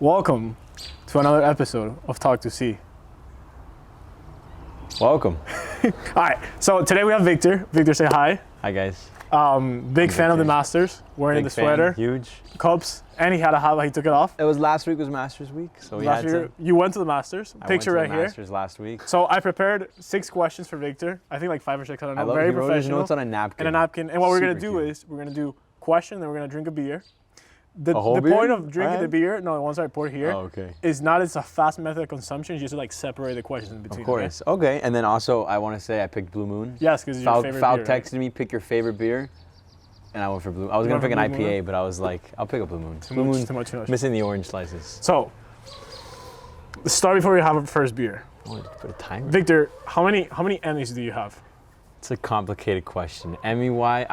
Welcome to another episode of Talk to See. Welcome. All right, so today we have Victor. Victor, say hi. Hi, guys. Big fan of the Masters, wearing the sweater, Huge. cups, and he had a hat, he took it off. It was last week was Masters week, so we had to. You went to the Masters. I Picture went to right the here. Masters last week. So I prepared 6 questions for Victor. I think like 5 or 6. I don't know. I love Very he wrote his professional. notes on a napkin. And a napkin. And what we're gonna Super do cute. is we're gonna do question, then we're gonna drink a beer. The whole beer? point of drinking the Alright. beer, no, the ones I poured here, Oh, okay. is not it's a fast method of consumption. It's just to like separate the questions in between. Of course. Okay. And then also, I want to say I picked Blue Moon. Yes, because it's your favorite Falc beer. Right? texted me, pick your favorite beer, and I went for Blue. I was gonna pick an Blue IPA, Moon? but I was like, I'll pick up Blue Moon. Too Blue much, Moon, too much. missing the orange slices. So, let's start before we have our first beer. Oh, put a timer. Victor, how many Emmys do you have? It's a complicated question. Emmy-wise,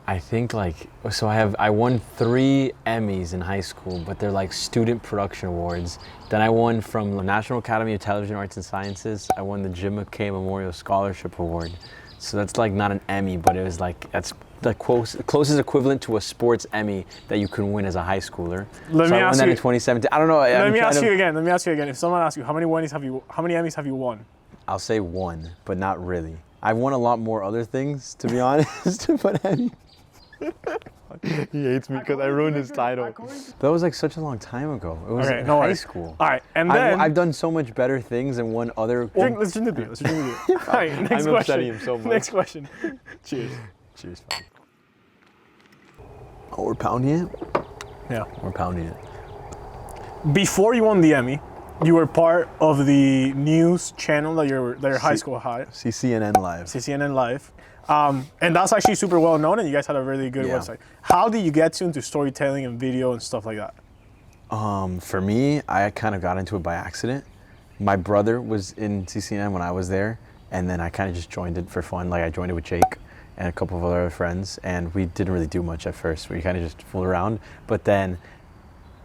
I think I won 3 Emmys in high school, but they're like student production awards. Then I won from the National Academy of Television Arts and Sciences. I won the Jim McKay Memorial Scholarship Award. So that's like not an Emmy, but it was like, that's the closest equivalent to a sports Emmy that you can win as a high schooler. I won that in 2017. I don't know. Let me ask you again. If someone asks you, how many Emmys have you won? I'll say 1, but not really. I've won a lot more other things, to be honest, but Emmy. He hates me because I ruined his title. That was like such a long time ago. It was in high school. All right, and then I've done so much better things and won other. Let's drink the beer. All right, next I'm question. upsetting him so much. Next question. Cheers. Cheers. Oh, we're pounding it? Yeah. We're pounding it. Before you won the Emmy, you were part of the news channel that your high school had, CCNN Live. CCNN Live. And that's actually super well known, and you guys had a really good website. How did you get into storytelling and video and stuff like that? For me, I kind of got into it by accident. My brother was in CCNN when I was there, and then I kind of just joined it for fun. Like I joined it with Jake and a couple of other friends, and we didn't really do much at first. We kind of just fooled around. But then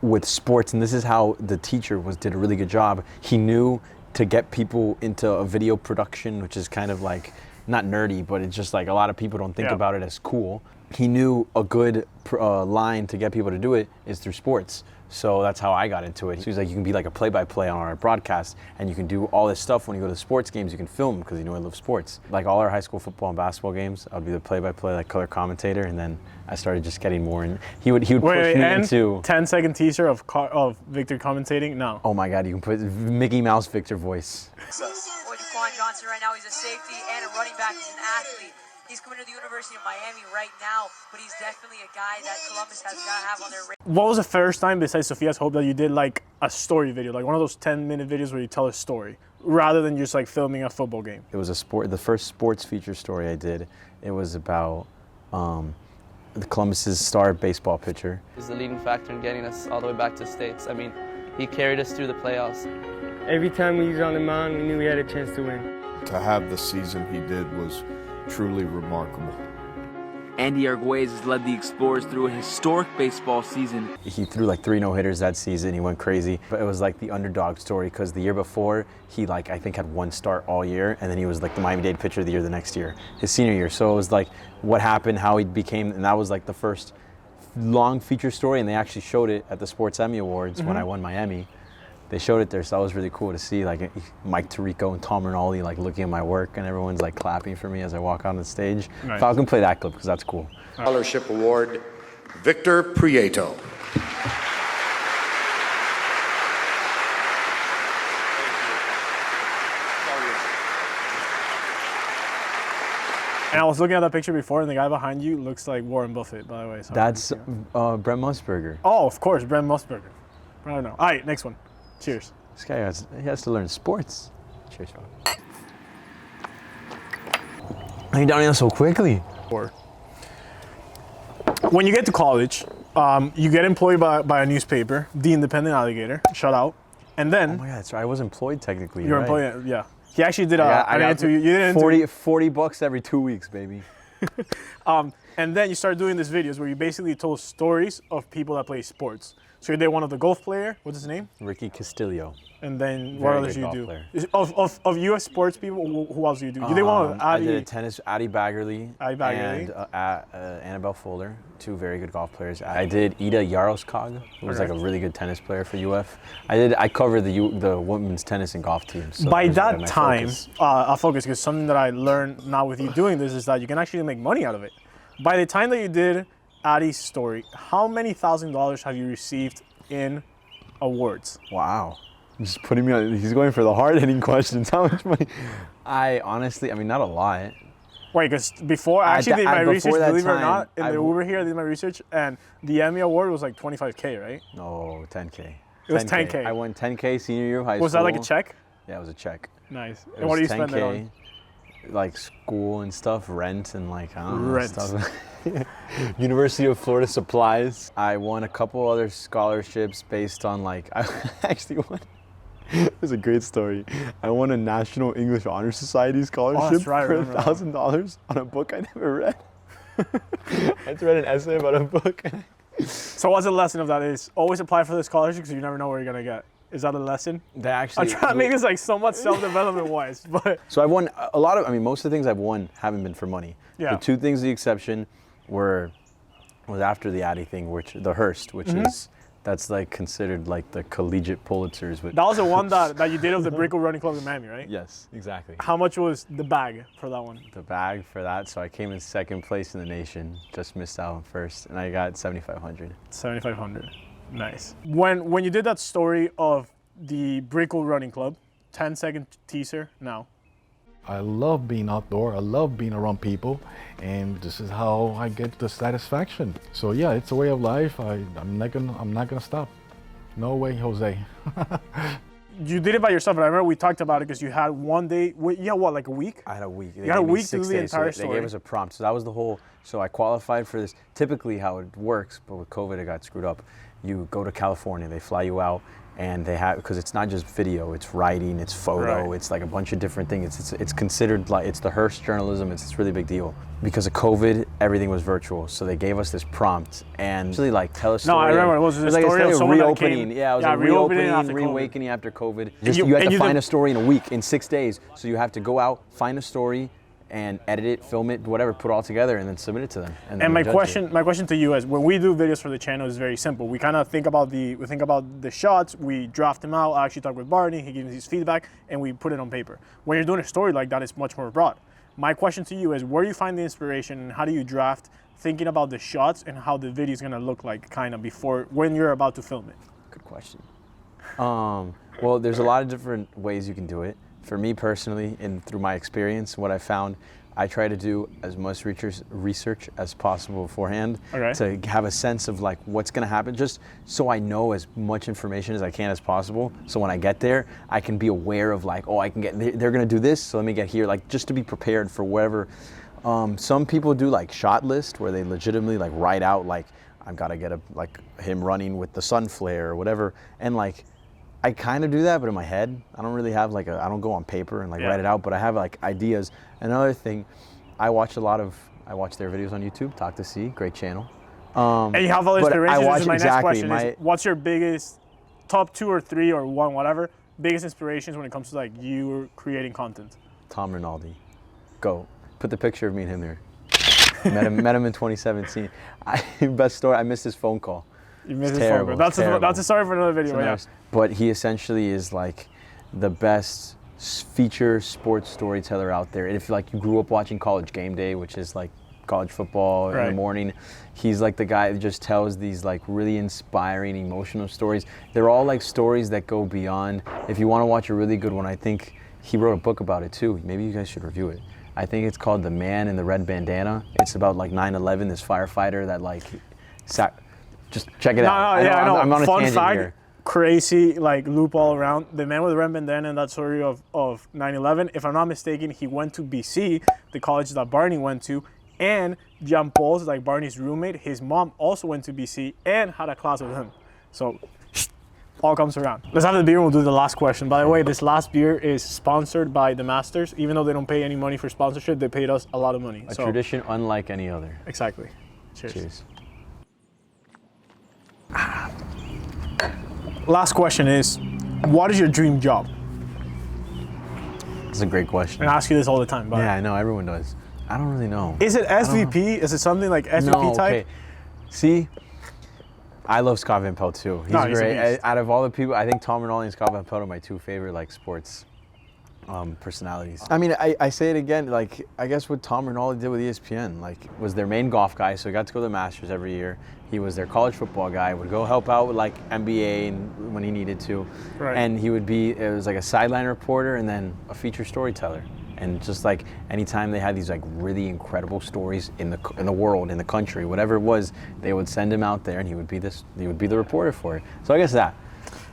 with sports, and this is how the teacher did a really good job. He knew to get people into a video production, which is kind of like, not nerdy, but it's just like a lot of people don't think about it as cool. He knew a good line to get people to do it is through sports. So that's how I got into it. So he's like, you can be like a play-by-play on our broadcast, and you can do all this stuff when you go to sports games. You can film because you know I love sports. Like all our high school football and basketball games, I'd be the play-by-play, like color commentator, and then I started just getting more. And he would push me into 10-second teaser of Victor commentating. No. Oh my God, you can put Mickey Mouse Victor voice. Johnson right now, he's a safety and a running back. He's an athlete. He's coming to the University of Miami right now, but he's definitely a guy that Columbus has got to have on their radar. What was the first time besides Sophia's Hope that you did like a story video, like one of those 10-minute videos where you tell a story, rather than just like filming a football game? It was the first sports feature story I did. It was about Columbus's star baseball pitcher. He's the leading factor in getting us all the way back to states. I mean, he carried us through the playoffs. Every time he was on the mound, we knew we had a chance to win. To have the season he did was truly remarkable. Andy Arguez has led the Explorers through a historic baseball season. He threw like 3 no-hitters that season. He went crazy. But it was like the underdog story because the year before, he I think had 1 start all year, and then he was like the Miami-Dade pitcher of the year the next year, his senior year. So it was like what happened, how he became, and that was like the first long feature story, and they actually showed it at the Sports Emmy Awards when I won my Emmy. They showed it there, so that was really cool to see, like Mike Tirico and Tom Rinaldi like looking at my work, and everyone's like clapping for me as I walk out on the stage. Nice. Falcon, play that clip because that's cool. Scholarship Award, Victor Prieto. And I was looking at that picture before, and the guy behind you looks like Warren Buffett, by the way. So That's Brent Musburger. Oh, of course, Brent Musburger. I don't know. All right, next one. Cheers. This guy has to learn sports. Cheers, Falcon. How you down here so quickly? When you get to college, you get employed by a newspaper, The Independent Alligator. Shout out. And then Oh my God, that's right. I was employed technically. you're right? employed. Yeah. He actually did I got an interview. You did an interview. $40 every 2 weeks, baby. And then you started doing these videos where you basically told stories of people that play sports. So you did one of the golf player. What's his name? Ricky Castillo. And then Very what others good you golf do? player. Of U.S. sports people, who else do you do? You did one with I Addie. did a tennis, Addie Baggerly, Addie Baggerly. and Annabelle Fuller, two very good golf players. I did Ida Yaroskog, who was like a really good tennis player for UF. I covered the women's tennis and golf teams. So By was that my time, focus. I'll focus because something that I learned now with you doing this is that you can actually make money out of it. By the time that you did Addie's story, how many $1,000s have you received in awards? Wow. Just putting me on, he's going for the hard-hitting questions. How much money? I honestly, not a lot. Wait, because before I actually did my research, before that believe it or time, not, in the Uber here, I did my research, and the Emmy award was like 25K, right? No, 10K. It was 10K. I won 10K senior year of high school. Was that like a check? Yeah, it was a check. Nice. It And what do you was spend it on? like school and stuff, rent and like, I don't know, Rent. stuff. University of Florida supplies. I won a couple other scholarships based on like, I actually won. It was a great story. I won a National English Honor Society scholarship right, I for remember that. $1,000 on a book I never read. I just read an essay about a book. So what's the lesson of that is always apply for the scholarship because you never know where you're going to get. Is that a lesson? They actually. I'm trying to make this like somewhat self-development wise, but So I won a lot of. Most of the things I've won haven't been for money. Yeah. The two things, the exception, was after the Addie thing, which the Hearst, which is that's like considered like the collegiate Pulitzers. But that was the one that you did of the Brickell Running Club in Miami, right? yes, exactly. How much was the bag for that one? The bag for that. So I came in second place in the nation. Just missed out on first, and I got 7,500. 7,500. Nice. When you did that story of the Brickell Running Club, 10-second teaser now. I love being outdoor. I love being around people, and this is how I get the satisfaction. So yeah, it's a way of life. I'm not gonna stop. No way, Jose. You did it by yourself, and I remember we talked about it because you had one day. You had what, like a week? I had a week. You had a gave me week to 6 do the days, so entire they story. gave us a prompt. So that was the whole. So I qualified for this. Typically, how it works, but with COVID, it got screwed up. You go to California, they fly you out, and they have, because it's not just video, it's writing, it's photo, Right. it's like a bunch of different things. It's considered like, it's the Hearst journalism. It's this really big deal. Because of COVID, everything was virtual. So they gave us this prompt and really like tell a story. No, I remember it was the story of someone that reopening. came- Yeah, it was yeah, a reopening after reopening, COVID. reawakening after COVID. And You have to you find did- a story in a week, in 6 days. So you have to go out, find a story, and edit it, film it, whatever, put it all together, and then submit it to them. And they my judge question to you is, when we do videos for the channel, is very simple. We kind of think about the shots, we draft them out. I actually talk with Barney, he gives me his feedback, and we put it on paper. When you're doing a story like that, it's much more broad. My question to you is, where do you find the inspiration, and how do you draft, thinking about the shots and how the video is gonna look like, kind of before when you're about to film it? Good question. Well, there's a lot of different ways you can do it. For me personally, and through my experience, what I found, I try to do as much research as possible beforehand to have a sense of like what's going to happen, just so I know as much information as I can as possible. So when I get there, I can be aware of like, oh, they're going to do this, so let me get here, like just to be prepared for whatever. Some people do like shot list where they legitimately like write out like, I've got to get like him running with the sun flare or whatever, and like. I kind of do that, but in my head, I don't really have like I don't go on paper and like write it out, but I have like ideas. Another thing, I watch their videos on YouTube, Talk to See, great channel. And you have all but inspiration. I watch This is my next exactly question is, what's your biggest, top 2 or 3 or 1, whatever, biggest inspirations when it comes to like you creating content? Tom Rinaldi. Go. Put the picture of me and him there. met him in 2017. Best story, I missed his phone call. You missed his terrible, phone call. That's a story for another video. Yeah. But he essentially is like the best feature sports storyteller out there. And if like you grew up watching College Game Day, which is like college football in the morning, he's like the guy that just tells these like really inspiring, emotional stories. They're all like stories that go beyond. If you want to watch a really good one, I think he wrote a book about it too. Maybe you guys should review it. I think it's called The Man in the Red Bandana. It's about like 9/11, this firefighter that like just check it out. I know. I'm on a Fun tangent fact, here. crazy, like loop all around. The Man with the Red Bandana and that story of 9/11, if I'm not mistaken, he went to BC, the college that Barney went to, and Jean Paul's, like Barney's roommate, his mom also went to BC and had a class with him. So all comes around. Let's have the beer and we'll do the last question. By the way, this last beer is sponsored by the Masters. Even though they don't pay any money for sponsorship, they paid us a lot of money. A tradition unlike any other. Exactly. Cheers. Cheers. Last question is, what is your dream job? That's a great question. I ask you this all the time. But Yeah, I know, everyone does. I don't really know. is it SVP? Is it something like SVP No, type? okay. See, I love Scott Van Pelt too. He's No, he's a great. beast. Out of all the people, I think Tom Rinaldi and Scott Van Pelt are my two favorite like sports personalities. I mean, I say it again, like I guess what Tom Rinaldi did with ESPN, like was their main golf guy, so he got to go to the Masters every year. He was their college football guy, would go help out with like NBA and when he needed to. Right. And he would be, it was like a sideline reporter and then a feature storyteller. And just like anytime they had these like really incredible stories in the world, in the country, whatever it was, they would send him out there and he would be the reporter for it. So I guess that.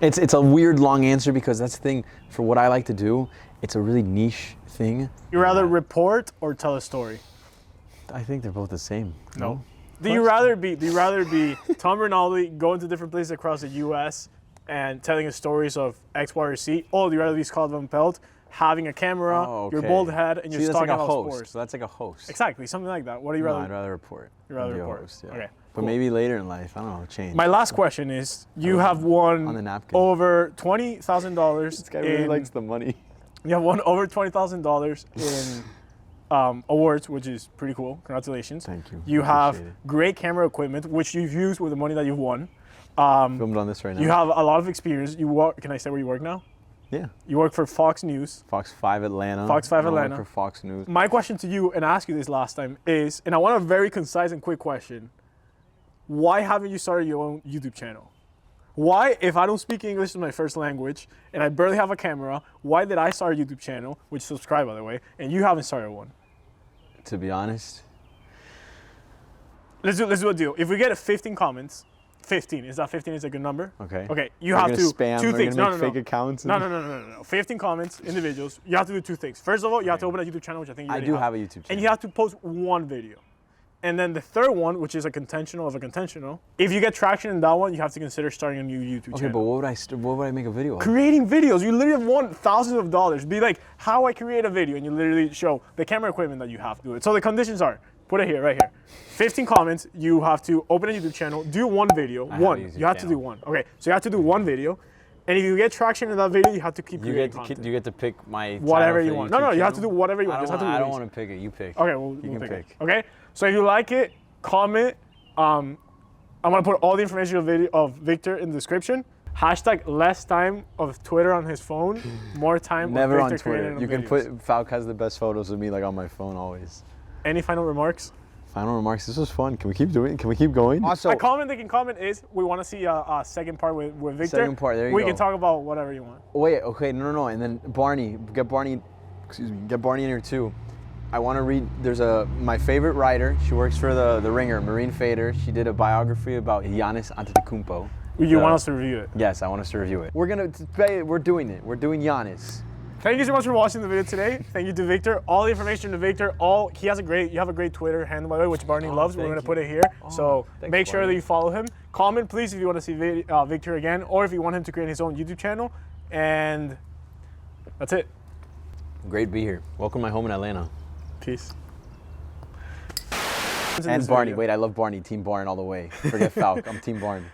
It's a weird long answer because that's the thing for what I like to do. It's a really niche thing. You rather report or tell a story? I think they're both the same. No. Do you rather be Tom Rinaldi going to different places across the U.S. and telling us stories of X, Y, or Z, or do you rather be Scott Van Pelt, having a camera, your bald head, and you're just talking about sports? So that's like a host. Exactly, something like that. What do you rather? No, I'd rather report. You'd rather than be a report. host, yeah. Okay. But Cool. maybe later in life, I don't know, change. My last question is: you have On the won napkin. over $20,000. This guy really likes the money. You have won over $20,000 in awards, which is pretty cool. Congratulations. Thank you. You I have appreciate it. great camera equipment, which you've used with the money that you've won. Filmed on this right now. You have a lot of experience. You work. Can I say where you work now? Yeah. You work for Fox News. Fox 5 Atlanta. Fox 5 I work Atlanta. for Fox News. My question to you, and I asked you this last time, is, and I want a very concise and quick question. Why haven't you started your own YouTube channel? Why, if I don't speak English as my first language, and I barely have a camera, why did I start a YouTube channel, which subscribe by the way, and you haven't started one? To be honest, Let's do a deal. If we get 15 comments, 15, is that 15 is a good number? okay. Okay, you They're have gonna to, spam, two they're things. gonna No, make no, fake no. accounts. No. 15 comments, individuals. You have to do two things. First of all, you have to open a YouTube channel, which I think you I already do have a YouTube channel. And you have to post one video. And then the third one, which is a contentional of a contentional, if you get traction in that one, you have to consider starting a new YouTube Okay, channel. but what would I make a video of? Creating videos. You literally have won thousands of dollars. Be like, how I create a video, and you literally show the camera equipment that you have to do it. So the conditions are, put it here, right here. 15 comments, you have to open a YouTube channel, do one video, You have to do one. Okay, so you have to do one video. And if you get traction in that video, you have to keep creating content. You get to pick my Whatever title you for want. the No, YouTube you have to do channel? whatever you want. I Just have to don't release. want to pick it. You pick. Okay, we'll You can pick pick. it. Okay, so if you like it, comment. I'm gonna put all the information of Victor in the description. Hashtag less time of Twitter on his phone, more time Never of on Victor Twitter. creating You can videos. put Falc has the best photos of me like on my phone always. Any final remarks? Final remarks. This was fun. Can we keep doing it? Can we keep going? Also, A comment they can comment is we want to see a second part with Victor. Second part, there you We go. can talk about whatever you want. wait, okay, no. And then Barney, get Barney in here too. I want to read, my favorite writer, she works for the Ringer, Marine Fader. She did a biography about Giannis Antetokounmpo. You want us to review it? Yes, I want us to review it. We're doing it. We're doing Giannis. Thank you so much for watching the video today. Thank you to Victor. All the information to Victor. You have a great Twitter handle by the way, which Barney loves. We're gonna put it here. So make sure that you follow him. Comment please if you want to see Victor again, or if you want him to create his own YouTube channel. And that's it. Great to be here. Welcome to my home in Atlanta. Peace. And Barney. Wait, I love Barney. Team Barn all the way. Forget Falc. I'm Team Barn.